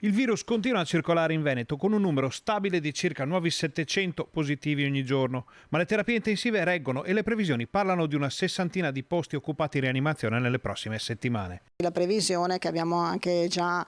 Il virus continua a circolare in Veneto con un numero stabile di circa nuovi 700 positivi ogni giorno, ma le terapie intensive reggono e le previsioni parlano di una sessantina di posti occupati in rianimazione nelle prossime settimane. La previsione che abbiamo anche già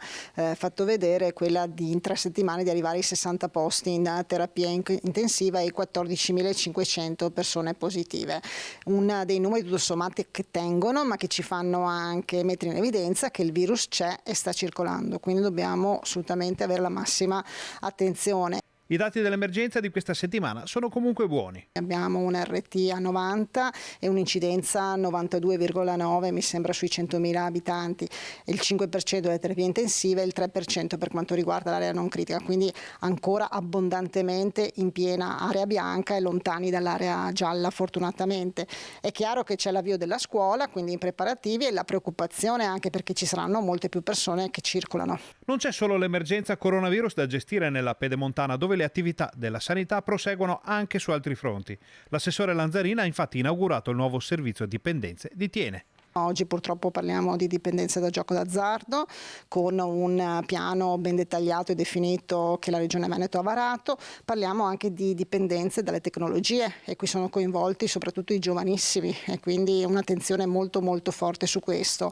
fatto vedere è quella di in 3 settimane di arrivare ai 60 posti in terapia intensiva e 14.500 persone positive. Un dei numeri tutto sommato che tengono, ma che ci fanno anche mettere in evidenza che il virus c'è e sta circolando, quindi dobbiamo assolutamente avere la massima attenzione. I dati dell'emergenza di questa settimana sono comunque buoni. Abbiamo un RT a 90 e un'incidenza 92,9 mi sembra sui 100.000 abitanti, il 5% delle terapie intensive e il 3% per quanto riguarda l'area non critica, quindi ancora abbondantemente in piena area bianca e lontani dall'area gialla fortunatamente. È chiaro che c'è l'avvio della scuola, quindi in preparativi, e la preoccupazione anche perché ci saranno molte più persone che circolano. Non c'è solo l'emergenza coronavirus da gestire nella Pedemontana, dove le attività della sanità proseguono anche su altri fronti. L'assessore Lanzarina ha infatti inaugurato il nuovo servizio dipendenze di Tiene. Oggi purtroppo parliamo di dipendenze da gioco d'azzardo con un piano ben dettagliato e definito che la Regione Veneto ha varato. Parliamo anche di dipendenze dalle tecnologie e qui sono coinvolti soprattutto i giovanissimi e quindi un'attenzione molto molto forte su questo.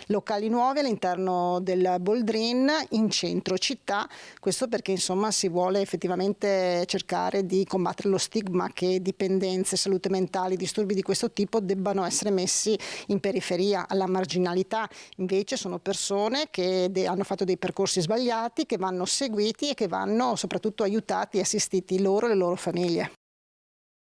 Locali nuovi all'interno del Boldrin in centro città, questo perché insomma si vuole effettivamente cercare di combattere lo stigma che dipendenze, salute mentale, disturbi di questo tipo debbano essere messi in periferia, alla marginalità. Invece sono persone che hanno fatto dei percorsi sbagliati, che vanno seguiti e che vanno soprattutto aiutati e assistiti loro e le loro famiglie.